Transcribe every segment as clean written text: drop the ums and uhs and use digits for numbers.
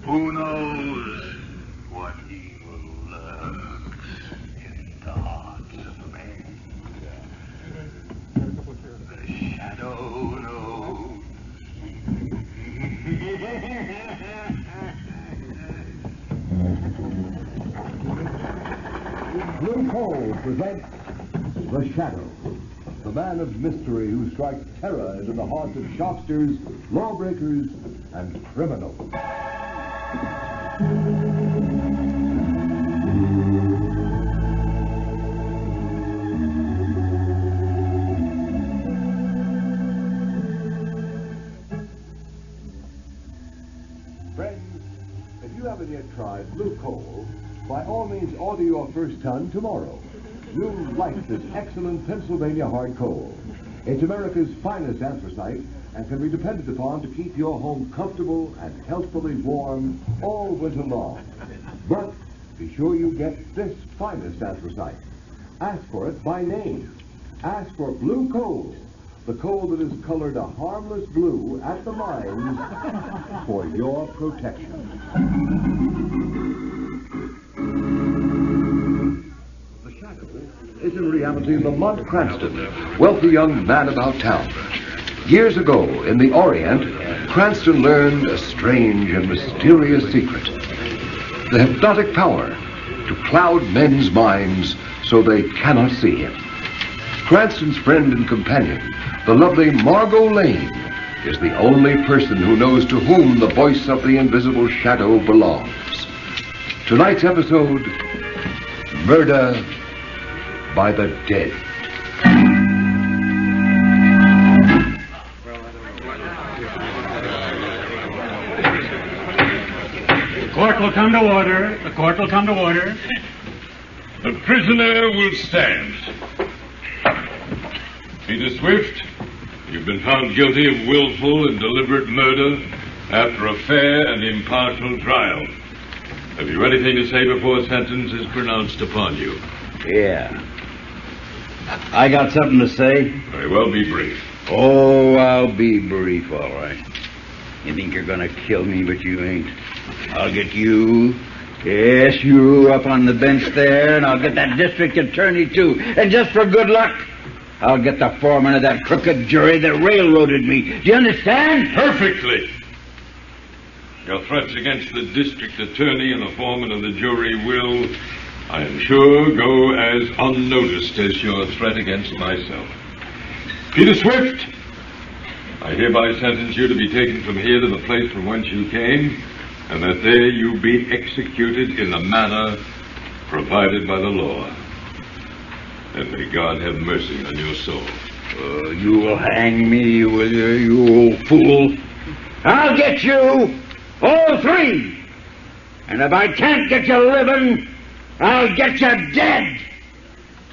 Who knows what evil lurks in the hearts of men? The shadow knows. Blue Coal presents The Shadow, the man of mystery who strikes terror into the hearts of shopsters, lawbreakers, and criminals. Friends, if you haven't yet tried Blue Coal, by all means order your first ton tomorrow. You'll like this excellent Pennsylvania hard coal. It's America's finest anthracite and can be depended upon to keep your home comfortable and healthfully warm all winter long. But be sure you get this finest anthracite. Ask for it by name. Ask for Blue Coal, the coal that is colored a harmless blue at the mines for your protection. Is in reality Lamont Cranston, wealthy young man about town. Years ago, in the Orient, Cranston learned a strange and mysterious secret. The hypnotic power to cloud men's minds so they cannot see him. Cranston's friend and companion, the lovely Margot Lane, is the only person who knows to whom the voice of the invisible shadow belongs. Tonight's episode, Murder by the Dead. The court will come to order. The court will come to order. The prisoner will stand. Peter Swift, you've been found guilty of willful and deliberate murder after a fair and impartial trial. Have you anything to say before sentence is pronounced upon you? Yeah. I got something to say. Very well, be brief. Oh, I'll be brief, all right. You think you're gonna kill me, but you ain't. I'll get you. Yes, you up on the bench there, and I'll get that district attorney, too. And just for good luck, I'll get the foreman of that crooked jury that railroaded me. Do you understand? Perfectly. Your threats against the district attorney and the foreman of the jury will, I am sure, go as unnoticed as your threat against myself. Peter Swift, I hereby sentence you to be taken from here to the place from whence you came, and that there you be executed in the manner provided by the law. And may God have mercy on your soul. You will hang me, will you, you old fool? I'll get you, all three. And if I can't get you living, I'll get you dead!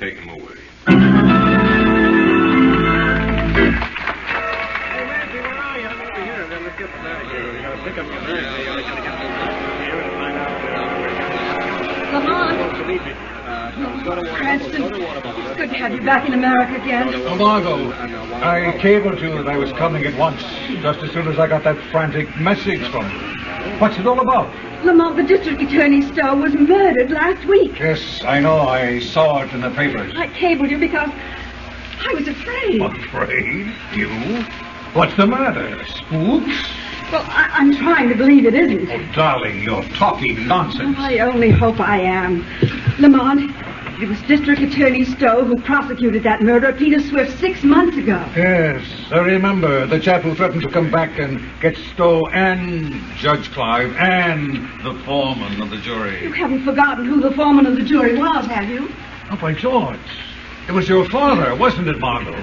Take him away. Hey, Randy, where are you? I'm over here. Let's get the navigator. We gotta pick up your navigator. Lamont. Cranston, it's good to have you back in America again. Oh, Margot, I cabled you that I was coming at once, just as soon as I got that frantic message from you. What's it all about? Lamont, the district attorney Stowe was murdered last week. Yes, I know. I saw it in the papers. I cabled you because I was afraid. Afraid? You? What's the matter? Spooks? Well, I'm trying to believe it isn't. Oh, darling, you're talking nonsense. I only hope I am. Lamont, it was District Attorney Stowe who prosecuted that murder of Peter Swift 6 months ago. Yes, I remember. The chap who threatened to come back and get Stowe and Judge Clyde and the foreman of the jury. You haven't forgotten who the foreman of the jury was, have you? Oh, by George. It was your father, wasn't it, Margot?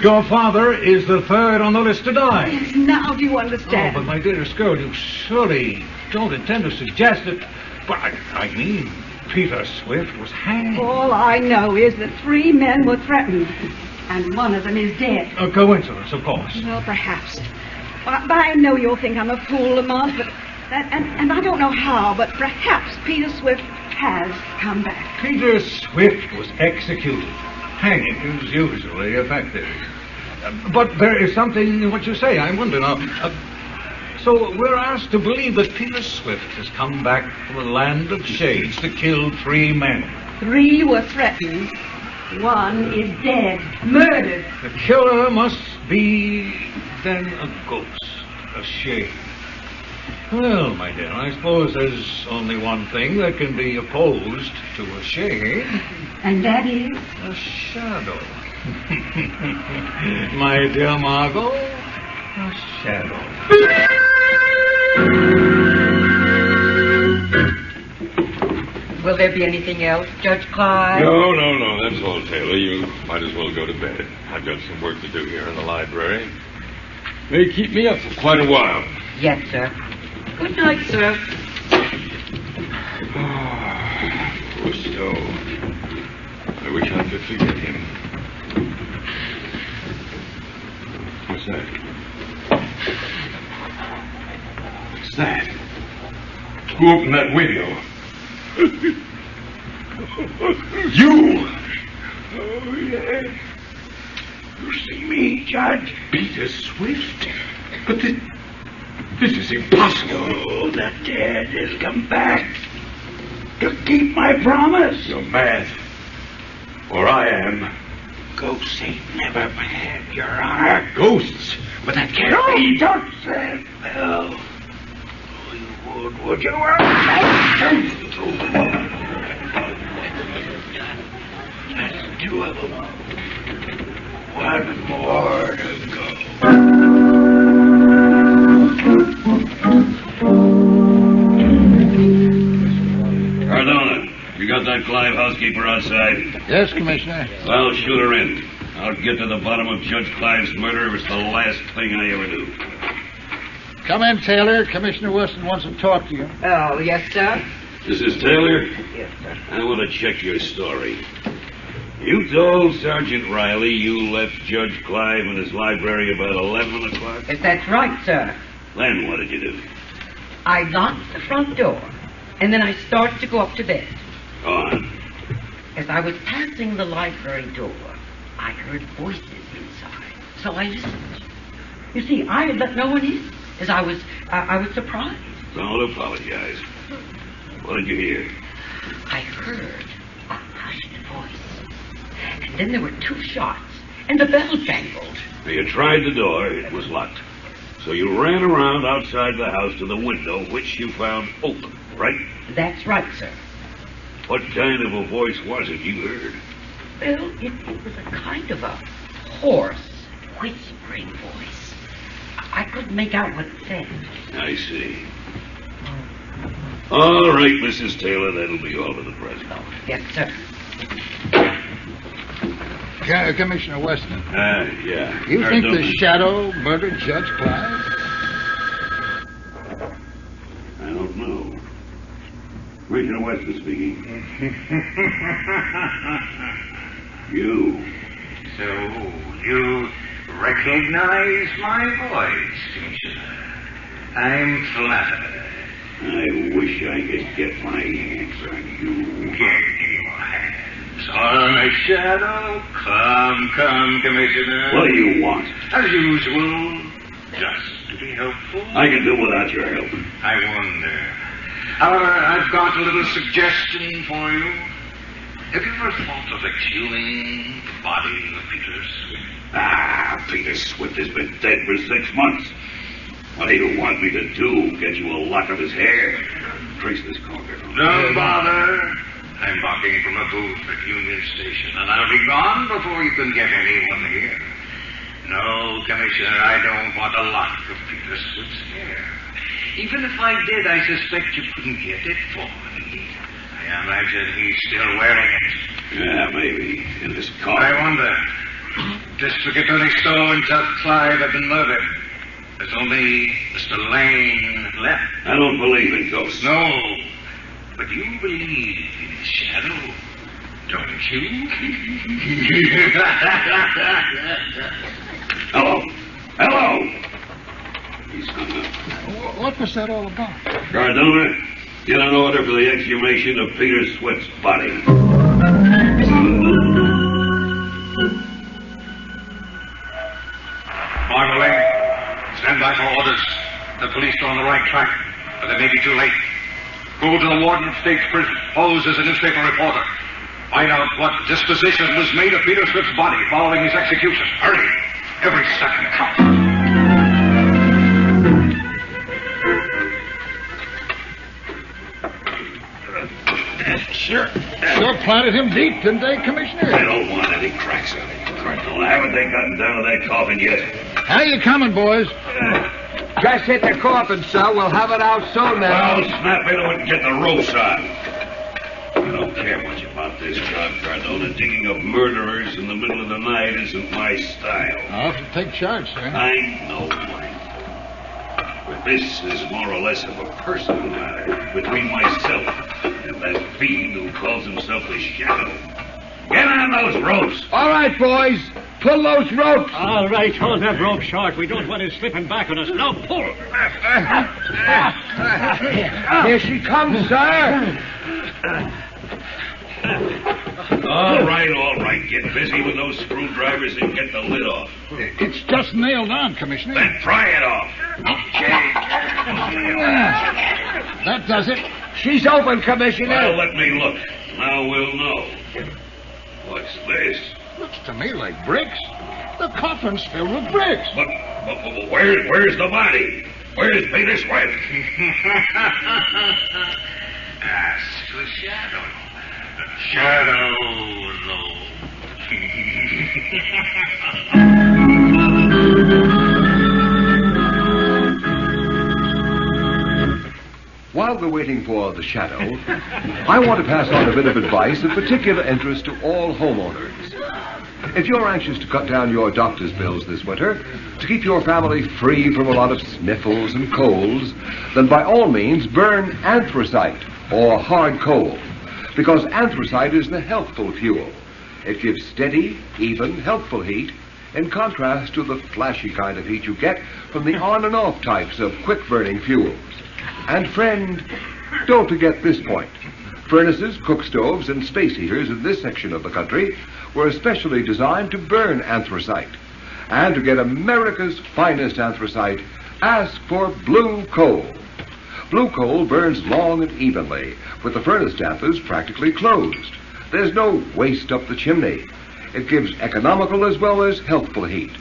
Your father is the third on the list to die. Yes, now do you understand? Oh, but my dearest girl, you surely don't intend to suggest that... But I mean, Peter Swift was hanged. All I know is that 3 men were threatened, and one of them is dead. A coincidence, of course. Well, perhaps. But I know you'll think I'm a fool, Lamont, but and I don't know how, but perhaps Peter Swift has come back. Peter Swift was executed. Hanging is usually effective. But there is something in what you say, I wonder now. So we're asked to believe that Peter Swift has come back from the land of shades to kill 3 men. 3 were threatened. 1 is dead, murdered. The killer must be, then, a ghost, a shade. Well, my dear, I suppose there's only one thing that can be opposed to a shade. And that is? A shadow. My dear Margot, a shadow. Will there be anything else, Judge Clyde? No, that's all, Taylor. You might as well go to bed. I've got some work to do here in the library. May keep me up for quite a while. Yes, sir. Good night, sir. Poor Stowe. I wish I could forget him. What's that? What's that? Who opened that window? You! Oh, yes. You see me, Judge? Peter Swift? But this is impossible. Oh, the dead has come back to keep my promise. You're mad. Or I am. Ghosts ain't never mad, Your Honor. Ghosts? But that can't be. Don't say well. Oh, you would you? That's 2 of them. 1 more to go. Cardona, you got that Clyde housekeeper outside? Yes, Commissioner. Well, shoot her in. I'll get to the bottom of Judge Clyde's murder if it's the last thing I ever do. Come in, Taylor. Commissioner Wilson wants to talk to you. Oh, yes, sir. This is Taylor. Yes, sir. I want to check your story. You told Sergeant Riley you left Judge Clyde in his library about 11 o'clock? If that's right, sir. Then what did you do? I locked the front door, and then I started to go up to bed. Go on. As I was passing the library door, I heard voices inside, so I listened. You see, I had let no one in, as I was surprised. Don't apologize. What did you hear? I heard a hushed voice, and then there were 2 shots, and the bell jangled. Now, you tried the door. It was locked. So you ran around outside the house to the window, which you found open, right? That's right, sir. What kind of a voice was it you heard? Well, it was a kind of a hoarse, whispering voice. I couldn't make out what it said. I see. All right, Mrs. Taylor, that'll be all for the present. Oh, yes, sir. Commissioner Weston. Yeah. You think the Cardona. shadow murdered Judge Clyde? I don't know. Commissioner Weston speaking. You. So, you recognize my voice, Commissioner? I'm flattered. I wish I could get my hands on you. Get your hands on a shadow. Come, Commissioner. What do you want? As usual, just to be helpful. I can do without your help. I wonder. However, I've got a little suggestion for you. Have you ever thought of exhuming the body of Peter Swift? Peter Swift has been dead for 6 months. What do you want me to do? Get you a lock of his hair? Trace this corner. Don't bother. I'm walking from a booth at Union Station, and I'll be gone before you can get anyone here. No, Commissioner, I don't want a lock of Peter Swift's hair. Even if I did, I suspect you couldn't get it for me. I imagine he's still wearing it. Yeah, maybe. In this car. I wonder. District Attorney Stowe and Judge Clyde have been murdered. There's only Mr. Lane left. I don't believe in ghosts. No, but you believe in his shadow, don't you? Hello. He's hung up. What was that all about? Cardona, get an order for the exhumation of Peter Swift's body. Marmalade, stand by for orders. The police are on the right track, but they may be too late. Go to the warden of State's prison. Pose as a newspaper reporter. Find out what disposition was made of Peter Swift's body following his execution. Hurry. Every second counts. Sure planted him deep, didn't they, Commissioner? I don't want any cracks on it, Colonel. Haven't they gotten down to that coffin yet? How you coming, boys? Just hit the coffin, sir. We'll have it out soon now. Well, snap into it and get the ropes on. I don't care much about this job, Colonel. The digging of murderers in the middle of the night isn't my style. I'll have to take charge, sir. I know, Mike. But this is more or less of a personal matter between myself and that fiend who calls himself the Shadow. Get on those ropes. All right, boys. Pull those ropes. All right, hold that rope short. We don't want him slipping back on us. Now pull. Here she comes, sir. All right. Get busy with those screwdrivers and get the lid off. It's just nailed on, Commissioner. Then pry it off. That does it. She's open, Commissioner. Well, let me look. Now we'll know. What's this? Looks to me like bricks. The coffin's filled with bricks. But where's the body? Where's Peter Swift? Ask the Shadow. Shadow, no. While we're waiting for the Shadow, I want to pass on a bit of advice of particular interest to all homeowners. If you're anxious to cut down your doctor's bills this winter, to keep your family free from a lot of sniffles and colds, then by all means burn anthracite or hard coal, because anthracite is the healthful fuel. It gives steady, even, healthful heat, in contrast to the flashy kind of heat you get from the on and off types of quick-burning fuels. And friend, don't forget this point. Furnaces, cook stoves, and space heaters in this section of the country were especially designed to burn anthracite. And to get America's finest anthracite, ask for blue coal. Blue coal burns long and evenly, with the furnace dampers practically closed. There's no waste up the chimney. It gives economical as well as healthful heat.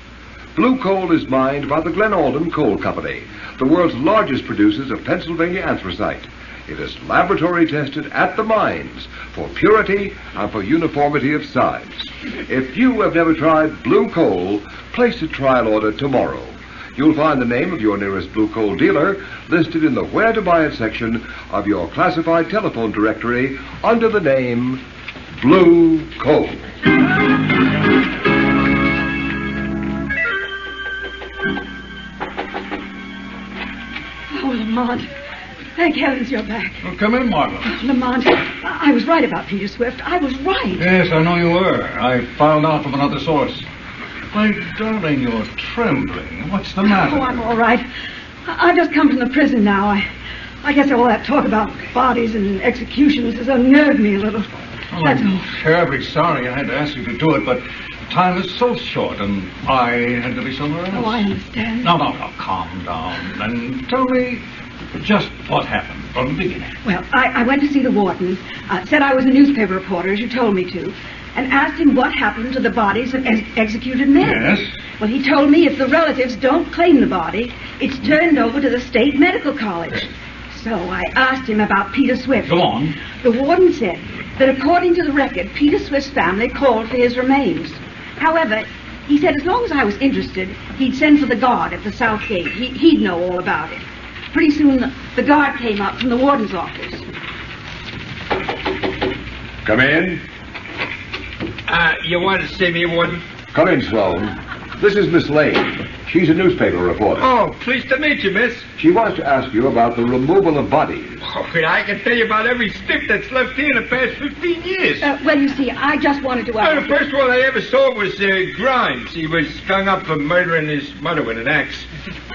Blue coal is mined by the Glen Alden Coal Company, the world's largest producers of Pennsylvania anthracite. It is laboratory tested at the mines for purity and for uniformity of size. If you have never tried blue coal, place a trial order tomorrow. You'll find the name of your nearest blue coal dealer listed in the Where to Buy It section of your classified telephone directory under the name Blue Coal. Oh, Lamont. Thank heavens you're back. Well, come in, Margot. Lamont, I was right about Peter Swift. I was right. Yes, I know you were. I found out from another source. My darling, you're trembling. What's the matter? Oh, I'm all right. I've just come from the prison now. I guess all that talk about bodies and executions has unnerved me a little. Oh, I'm terribly sorry I had to ask you to do it, but time is so short, and I had to be somewhere else. Oh, I understand. No, calm down, and tell me just what happened from the beginning. Well, I went to see the warden, said I was a newspaper reporter, as you told me to, and asked him what happened to the bodies of executed men. Yes? Well, he told me if the relatives don't claim the body, it's turned over to the State Medical College. So I asked him about Peter Swift. Go on. The warden said that according to the record, Peter Swift's family called for his remains. However, he said as long as I was interested, he'd send for the guard at the south gate. He'd know all about it. Pretty soon, the guard came up from the warden's office. Come in. You want to see me, Warden? Come in, Sloan. This is Miss Lane. She's a newspaper reporter. Oh, pleased to meet you, miss. She wants to ask you about the removal of bodies. Oh, I can tell you about every stiff that's left here in the past 15 years. Well, you see, I just wanted to ask... The first one I ever saw was Grimes. He was strung up for murdering his mother with an axe.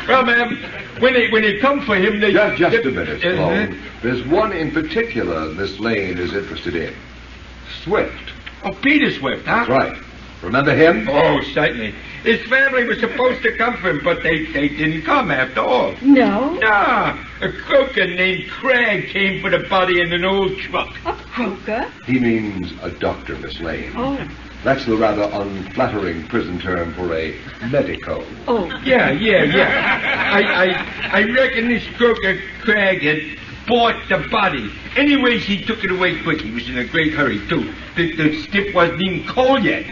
Well, ma'am, when they come for him, they... Just a minute, Sloan. There's one in particular Miss Lane is interested in. Swift. Oh, Peter Swift, huh? That's right. Remember him? Oh, certainly. His family was supposed to come for him, but they didn't come after all. No? Nah, a croaker named Cragg came for the body in an old truck. A croaker? He means a doctor, Miss Lane. Oh. That's the rather unflattering prison term for a medico. Oh. Yeah. I reckon this croaker Cragg had bought the body. Anyways, he took it away quick. He was in a great hurry, too. The stiff wasn't even cold yet.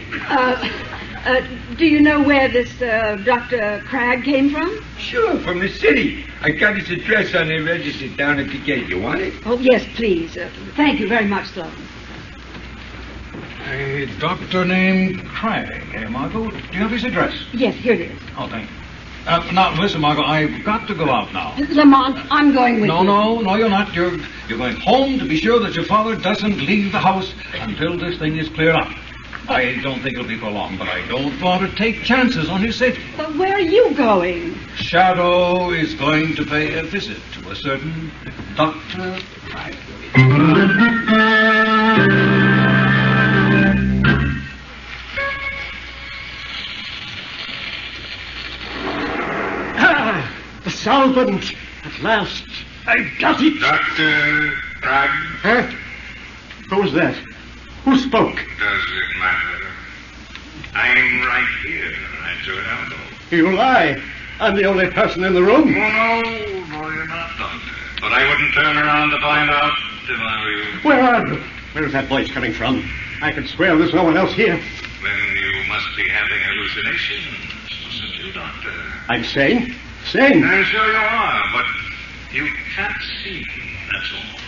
Do you know where this Dr. Cragg came from? Sure, from the city. I got his address on the register down at the gate. You want it? Oh, yes, please. Thank you very much, Sloan. A doctor named Cragg, eh, Margot? Do you have his address? Yes, here it is. Oh, thank you. Now, listen, Margot, I've got to go out now. Lamont, I'm going with you. No, you're not. You're going home to be sure that your father doesn't leave the house until this thing is cleared up. I don't think it'll be for long, but I don't want to take chances on his safety. But where are you going? Shadow is going to pay a visit to a certain Dr. Cragg. The solvent! At last! I've got it! Dr. Cragg? Huh? Who was that? Who spoke? Does it matter? I'm right here at your elbow. You lie. I'm the only person in the room. No, you're not, Doctor. But I wouldn't turn around to find out if I were you. Where are you? Where's that voice coming from? I can swear there's no one else here. Then you must be having hallucinations. Wasn't you, Doctor? I'm sane. Sane. I'm sure you are, but you can't see me, that's all.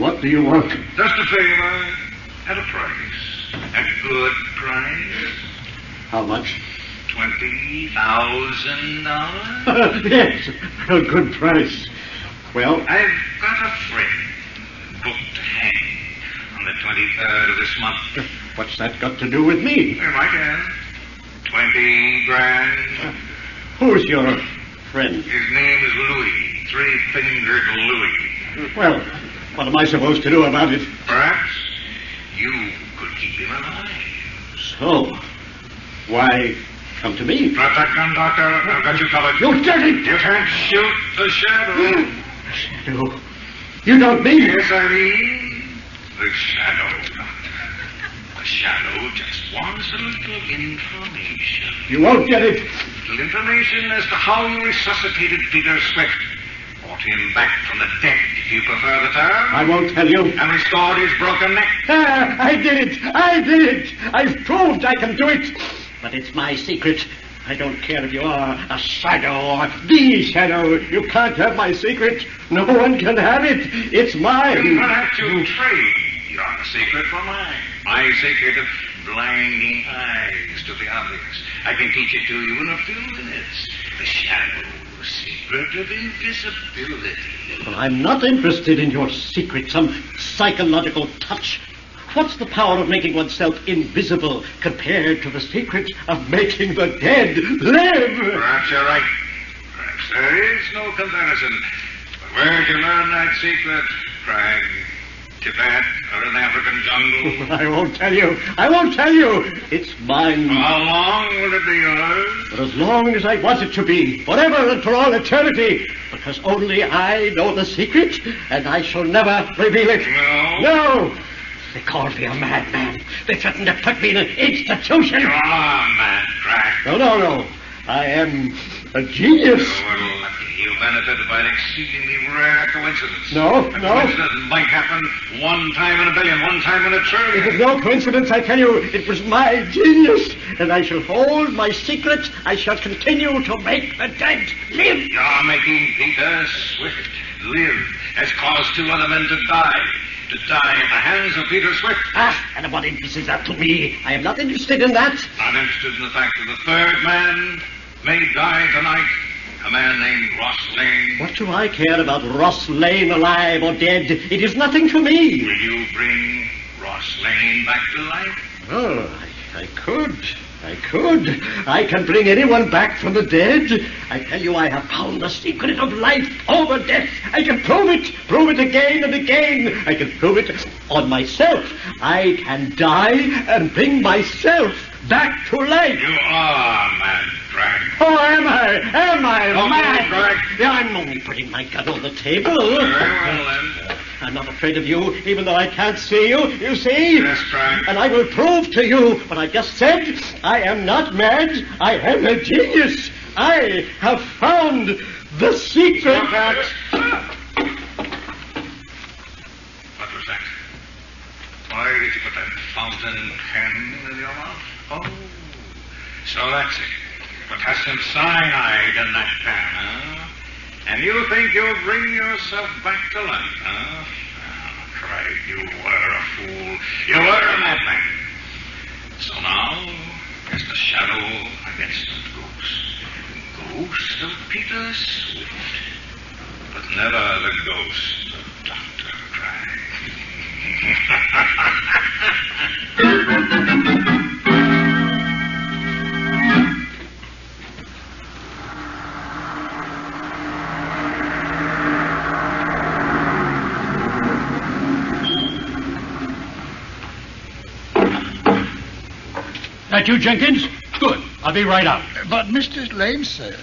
What do you want? Just a favor at a price. A good price. How much? $20,000? Yes, a good price. Well, I've got a friend booked to hang on the 23rd of this month. What's that got to do with me? Right here. 20 grand. Who's your friend? His name is Louis. Three-fingered Louis. Well, what am I supposed to do about it? Perhaps you could keep him alive. So, why come to me? Drop that gun, Doctor. I've got you covered. You dirty... You can't shoot the shadow. Shadow? You don't mean... Yes, I mean the shadow, Doctor. The shadow just wants a little information. You won't get it. Little information as to how you resuscitated Peter Swift. Brought him back from the dead, if you prefer the term. I won't tell you. And restored his broken neck. I did it. I've proved I can do it. But it's my secret. I don't care if you are a shadow or the shadow. You can't have my secret. No one can have it. It's mine. You will have to trade your secret for mine. My secret of blinding eyes to the obvious. I can teach it to you in a few minutes. The shadow secret of invisibility. Well, I'm not interested in your secret, some psychological touch. What's the power of making oneself invisible compared to the secret of making the dead live? Perhaps you're right. Perhaps there is no comparison. But where'd you learn that secret, Cragg? Tibet or an African jungle? I won't tell you. It's mine. How long will it be yours? For as long as I want it to be. Forever and for all eternity. Because only I know the secret, and I shall never reveal it. No. They called me a madman. They threatened to put me in an institution. You're a mad, Cragg. No. I am a genius. Well, you benefited by an exceedingly rare coincidence. No. A coincidence might happen one time in a billion, one time in a trillion. It was no coincidence, I tell you. It was my genius. And I shall hold my secret. I shall continue to make the dead live. You're making Peter Swift live has caused two other men to die. To die at the hands of Peter Swift. And what interest is that to me? I am not interested in that. Not interested in the fact that the third man may die tonight. A man named Ross Lane. What do I care about Ross Lane alive or dead? It is nothing to me. Will you bring Ross Lane back to life? Oh, I could. I can bring anyone back from the dead. I tell you, I have found the secret of life over death. I can prove it again and again. I can prove it on myself. I can die and bring myself back to life. You are mad, Craig. Oh, am I? Am I Oh, mad? Craig. Yeah, I'm only putting my gun on the table. Very well, then. I'm not afraid of you, even though I can't see you, you see? Yes, Craig. And I will prove to you what I just said. I am not mad. I am a genius. I have found the secret. Stop that. What was that? Why did you put that fountain pen in your mouth? Oh, so that's it. Potassium cyanide in that pen, huh? And you think you'll bring yourself back to life, huh? Oh, Craig, you were a fool. You were a madman. So now, just a shadow against the ghost. Ghost of Peter Swift. But never the ghost of Dr. Craig. That you, Jenkins? Good. I'll be right out. But, Mr. Lane, sir,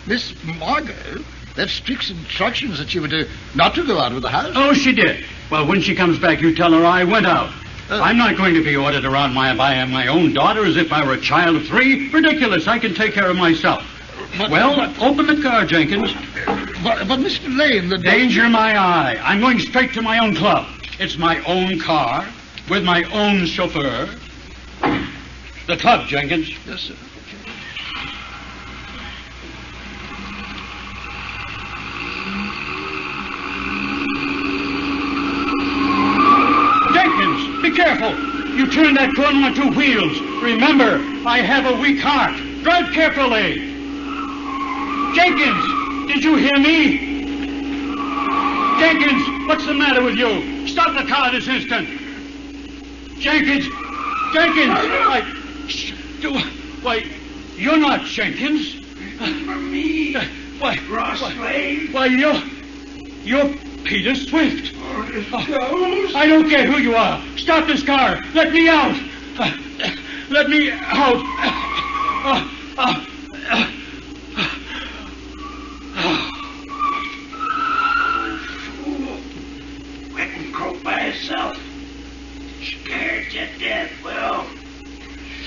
Miss Margot left strict instructions that she were not to go out of the house. Oh, she did. Well, when she comes back, you tell her I went out. I'm not going to be ordered around by my own daughter as if I were a child of 3. Ridiculous. I can take care of myself. Open the car, Jenkins. But Mr. Lane, the danger my eye. I'm going straight to my own club. It's my own car with my own chauffeur. The club, Jenkins. Yes, sir. Jenkins, be careful. You turn that corner on 2 wheels. Remember, I have a weak heart. Drive carefully. Jenkins, did you hear me? Jenkins, what's the matter with you? Stop the car this instant. Jenkins, why, you're not Jenkins. For me. Why, Slade. Why, you're Peter Swift. Ghost? I don't care who you are. Stop this car. Let me out. Let me out. Fool. Went and croaked by himself. Scared to death. Well,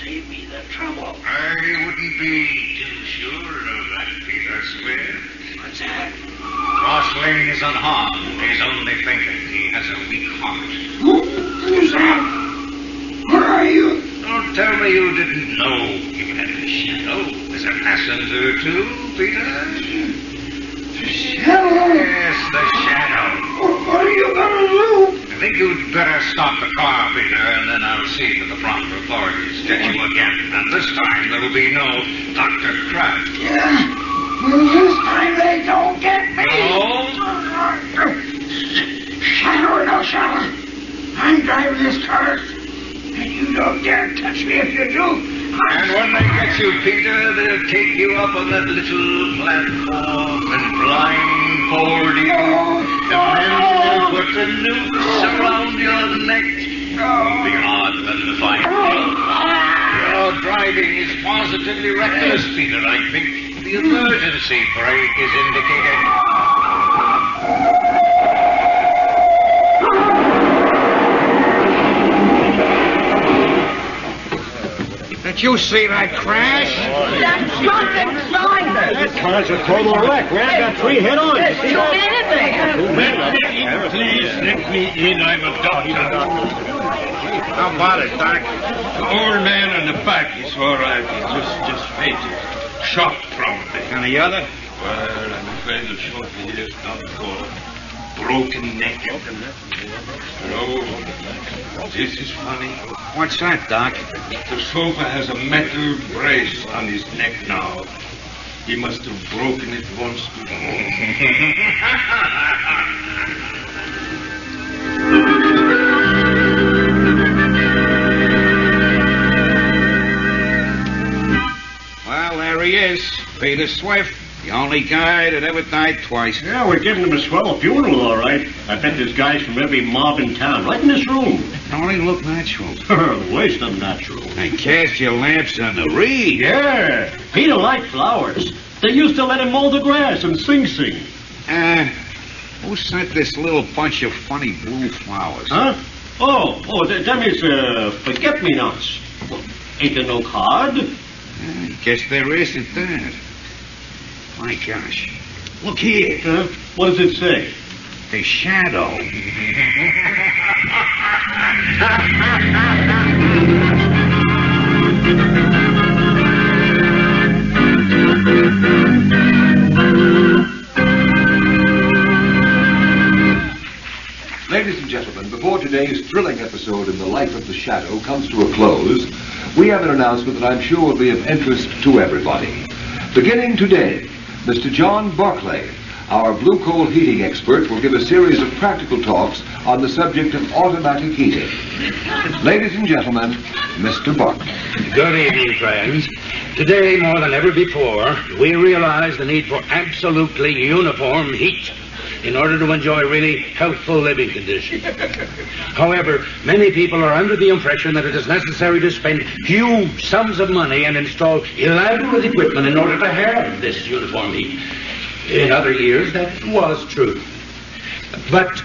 save me the trouble. I wouldn't be too sure of that, Peter Swift. What's that? Ross Lane is unharmed. He's only thinking. He has a weak heart. Who's that? Where are you? Don't tell me you didn't know you had a shadow as a passenger, too, Peter. The shadow? Yes, the shadow. What are you going to do? I think you'd better stop the car, Peter, and then I'll see that the proper authorities get you again. And this time there will be no Dr. Craig. Yeah. Well, this time they don't get me. No? Shadow or no shadow, I'm driving this car, and you don't dare touch me if you do. And when they get you, Peter, they'll take you up on that little platform and blindfold you. And then they'll put the noose around your neck. It'll be hard for them to find you. Your driving is positively reckless, Peter. I think the emergency brake is indicated. Did you see that crash? That's something slide. That car's a total wreck. We have got 3 head-ons. Please let me in. I'm a doctor. How about it, Doc? The old man in the back is all right. He's just fainted. Shock, probably. And the other? Well, I'm afraid the shock he is done for. Broken neck. No, this is funny. What's that, Doc? The chauffeur has a metal brace on his neck now. He must have broken it once before. Well, there he is, Peter Swift. The only guy that ever died twice. Yeah, we're giving him a swell funeral, all right. I bet there's guys from every mob in town, right in this room. Only look natural. Waste of natural. And cast your lamps on the reed. Yeah, Peter liked flowers. They used to let him mow the grass and sing. Who sent this little bunch of funny blue flowers? Huh? Them is forget-me-nots. Well, ain't there no card? I guess there isn't that. My gosh. Look here. What does it say? The shadow. Ladies and gentlemen, before today's thrilling episode in the life of the shadow comes to a close, we have an announcement that I'm sure will be of interest to everybody. Beginning today, Mr. John Barclay, our blue coal heating expert, will give a series of practical talks on the subject of automatic heating. Ladies and gentlemen, Mr. Barclay. Good evening, friends. Today, more than ever before, we realize the need for absolutely uniform heat in order to enjoy really healthful living conditions. However, many people are under the impression that it is necessary to spend huge sums of money and install elaborate equipment in order to have this uniform heat. In other years, that was true. But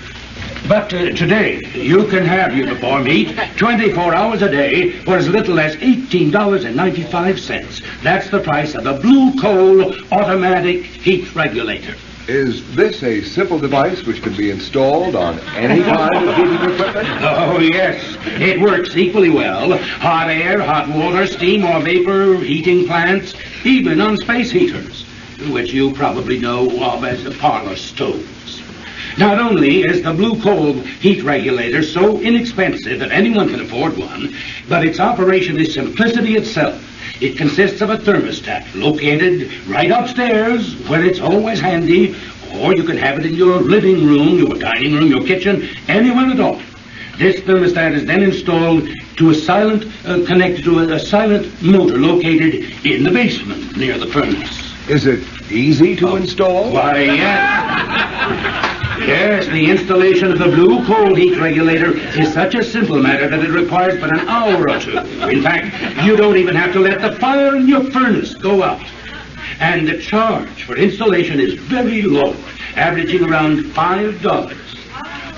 today, you can have uniform heat 24 hours a day for as little as $18.95. That's the price of a blue coal automatic heat regulator. Is this a simple device which can be installed on any kind of heating equipment? Oh, yes. It works equally well. Hot air, hot water, steam or vapor heating plants, even on space heaters, which you probably know of as parlor stoves. Not only is the blue coal heat regulator so inexpensive that anyone can afford one, but its operation is simplicity itself. It consists of a thermostat located right upstairs where it's always handy, or you can have it in your living room, your dining room, your kitchen, anywhere at all. This thermostat is then installed to connected to a silent motor located in the basement near the furnace. Is it easy to install? Why, yes. Yes, the installation of the blue coal heat regulator is such a simple matter that it requires but an hour or two. In fact, you don't even have to let the fire in your furnace go out. And the charge for installation is very low, averaging around $5.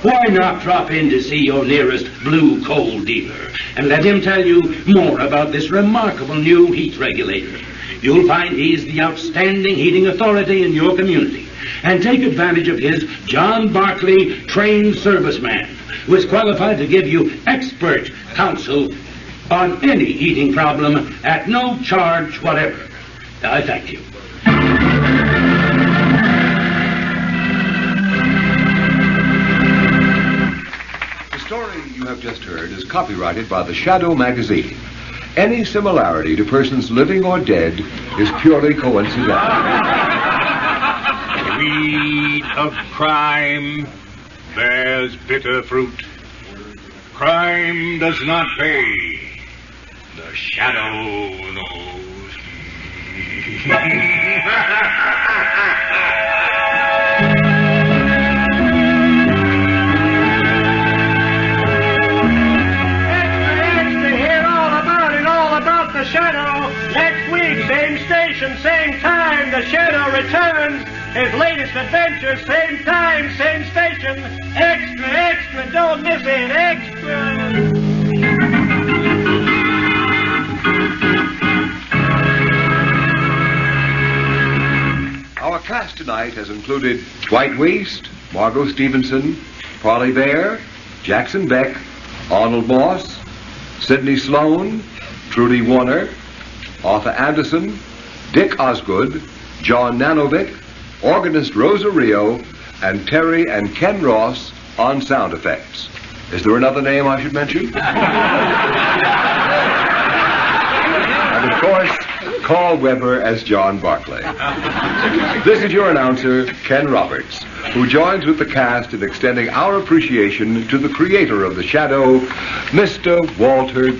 Why not drop in to see your nearest blue coal dealer and let him tell you more about this remarkable new heat regulator? You'll find he's the outstanding heating authority in your community. And take advantage of his John Barclay trained serviceman, who is qualified to give you expert counsel on any heating problem at no charge whatever. I thank you. The story you have just heard is copyrighted by the Shadow magazine. Any similarity to persons living or dead is purely coincidental. Weed of crime bears bitter fruit. Crime does not pay. The shadow knows. To hear all about the shadow. Next week, same station, same time, the shadow returns. His latest adventure, same time, same station. Extra, extra, don't miss it, extra. Our cast tonight has included Dwight Waste, Margot Stevenson, Parley Bear, Jackson Beck, Arnold Moss, Sidney Sloan, Trudy Warner, Arthur Anderson, Dick Osgood, John Nanovic, organist Rosa Rio, and Terry and Ken Ross on sound effects. Is there another name I should mention? And of course, Carl Weber as John Barclay. This is your announcer, Ken Roberts, who joins with the cast in extending our appreciation to the creator of the shadow, Mr. Walter